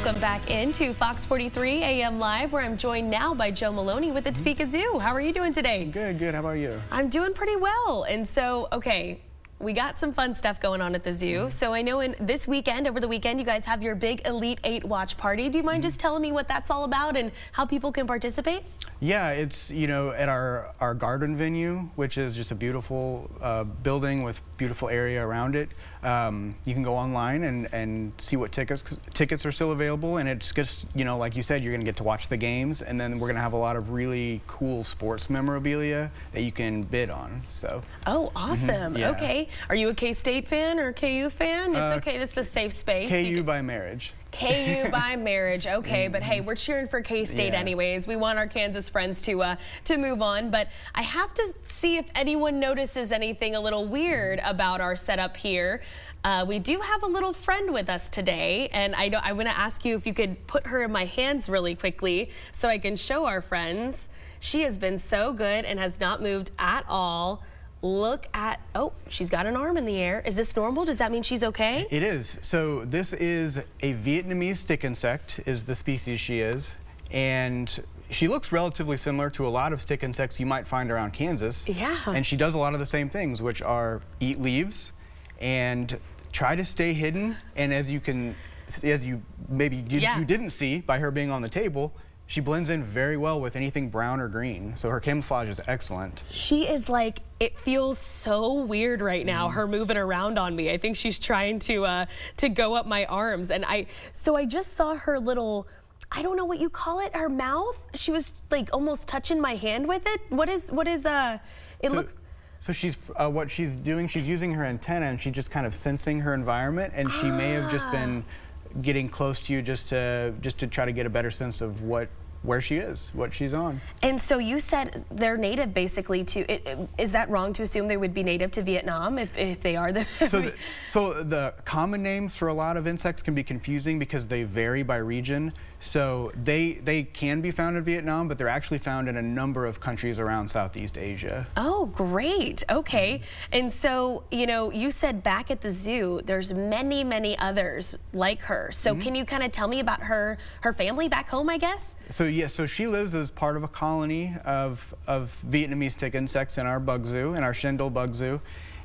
Welcome back into Fox 43 AM Live, where I'm joined now by Joe Maloney with the Topeka Zoo. How are you doing today? Good, good. How about you? I'm doing pretty well. And so, okay, we got some fun stuff going on at the zoo. So I know over the weekend, you guys have your big Elite 8 watch party. Do you mind just telling me what that's all about and how people can participate? Yeah, it's, at our garden venue, which is just a beautiful building with beautiful area around it. You can go online and see what tickets are still available, and it's just, like you said, you're going to get to watch the games, and then we're going to have a lot of really cool sports memorabilia that you can bid on. So. Oh, awesome. Yeah. Okay. Are you a K-State fan or a KU fan? It's okay. This is a safe space. KU by marriage. KU by marriage. Okay, but hey, we're cheering for K-State anyways. We want our Kansas friends to move on, but I have to see if anyone notices anything a little weird about our setup here. We do have a little friend with us today, and I'm going to ask you if you could put her in my hands really quickly so I can show our friends. She has been so good and has not moved at all. Look at, oh, she's got an arm in the air. Is this normal? Does that mean she's okay? It is. So this is a Vietnamese stick insect, is the species she is. And she looks relatively similar to a lot of stick insects you might find around Kansas. Yeah. And she does a lot of the same things, which are eat leaves and try to stay hidden. And as you didn't see by her being on the table, she blends in very well with anything brown or green, so her camouflage is excellent. She is like, it feels so weird right now, her moving around on me. I think she's trying to go up my arms, and so I just saw her little, I don't know what you call it, her mouth. She was like almost touching my hand with it. What is it looks. So she's what she's doing, she's using her antenna, and she's just kind of sensing her environment, and she may have just been getting close to you just to try to get a better sense of where she is, what she's on. And so you said they're native basically to, is that wrong to assume they would be native to Vietnam if they are? So the common names for a lot of insects can be confusing because they vary by region. So they can be found in Vietnam, but they're actually found in a number of countries around Southeast Asia. Oh, great. Okay. And so, you said back at the zoo, there's many, many others like her. So can you kind of tell me about her family back home, I guess? So yes, so she lives as part of a colony of Vietnamese stick insects in our bug zoo, in our Shendel bug zoo.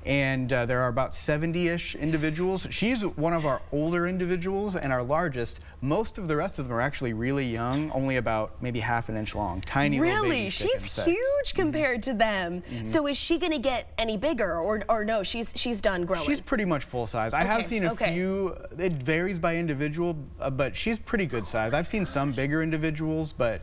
And there are about 70-ish individuals. She's one of our older individuals and our largest. Most of the rest of them are actually really young, only about maybe half an inch long, tiny little baby stick insects. She's huge compared to them. So is she going to get any bigger, or no? She's done growing. She's pretty much full size. I have seen a few. It varies by individual, but she's pretty good size. I've seen some bigger individuals, but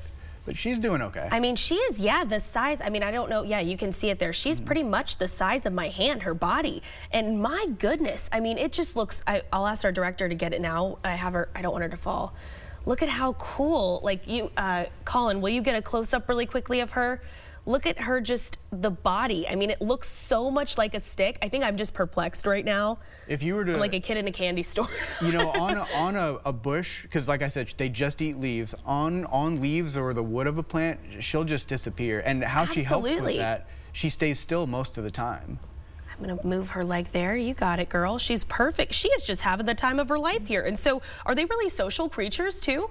she's doing okay. I mean, she is, the size. I mean, I don't know. Yeah, you can see it there. She's pretty much the size of my hand, her body. And my goodness, I mean, it just looks, I'll ask our director to get it now. I don't want her to fall. Look at how cool. Like Colin, will you get a close-up really quickly of her? Look at her, just the body. I mean, it looks so much like a stick. I think I'm just perplexed right now. If you were to, I'm like a kid in a candy store. On a bush, because like I said, they just eat leaves. On leaves or the wood of a plant, she'll just disappear. And how she helps with that, she stays still most of the time. I'm gonna move her leg there. You got it, girl. She's perfect. She is just having the time of her life here. And so, are they really social creatures too?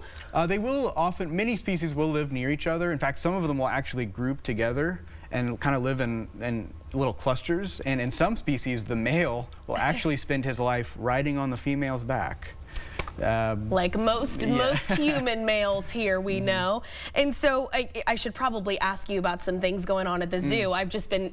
They will often, many species will live near each other. In fact, some of them will actually group together and kind of live in little clusters. And in some species, the male will actually spend his life riding on the female's back. Like most human males here, we know. And so I should probably ask you about some things going on at the zoo. I've just been,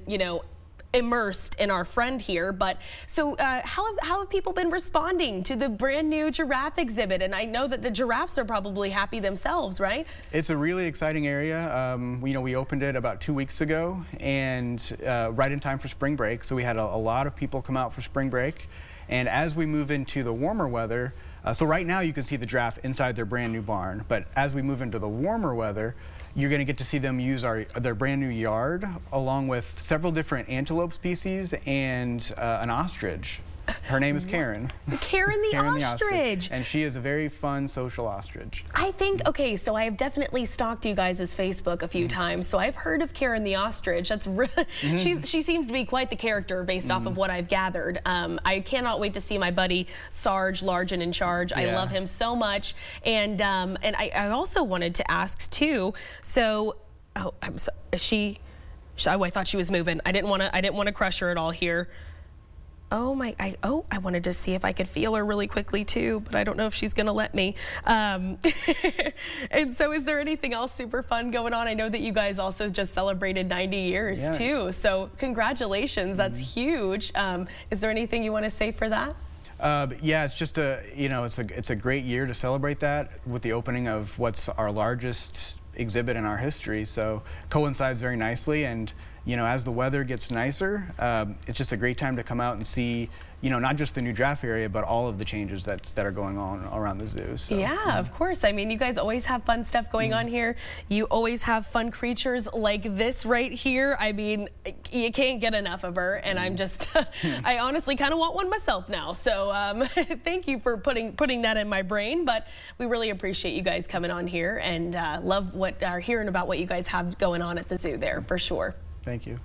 immersed in our friend here, but so how have people been responding to the brand new giraffe exhibit? And I know that the giraffes are probably happy themselves, right? It's a really exciting area. We opened it about 2 weeks ago, and right in time for spring break, so we had a lot of people come out for spring break. And as we move into the warmer weather, so right now you can see the giraffe inside their brand new barn, but as we move into the warmer weather, you're going to get to see them use their brand new yard, along with several different antelope species and an ostrich. Her name is Karen. Karen the ostrich. And she is a very fun social ostrich. I think, okay, so I have definitely stalked you guys' Facebook a few times, so I've heard of Karen the ostrich. That's she seems to be quite the character based off of what I've gathered. I cannot wait to see my buddy Sarge, Large and in Charge. I love him so much. And I also wanted to ask too, so, oh, I'm so, is she, oh, I thought she was moving. I didn't want to crush her at all here. Oh my, I wanted to see if I could feel her really quickly too, but I don't know if she's gonna let me. And so is there anything else super fun going on? I know that you guys also just celebrated 90 years too, so congratulations, that's huge. Is there anything you want to say for that? Yeah, it's just it's a great year to celebrate that with the opening of what's our largest exhibit in our history, so coincides very nicely. And as the weather gets nicer, it's just a great time to come out and see, not just the new giraffe area, but all of the changes that are going on around the zoo. So. Yeah, of course. I mean, you guys always have fun stuff going on here. You always have fun creatures like this right here. I mean, you can't get enough of her, and I'm just, I honestly kind of want one myself now. So thank you for putting that in my brain, but we really appreciate you guys coming on here and love hearing about what you guys have going on at the zoo there, for sure. Thank you.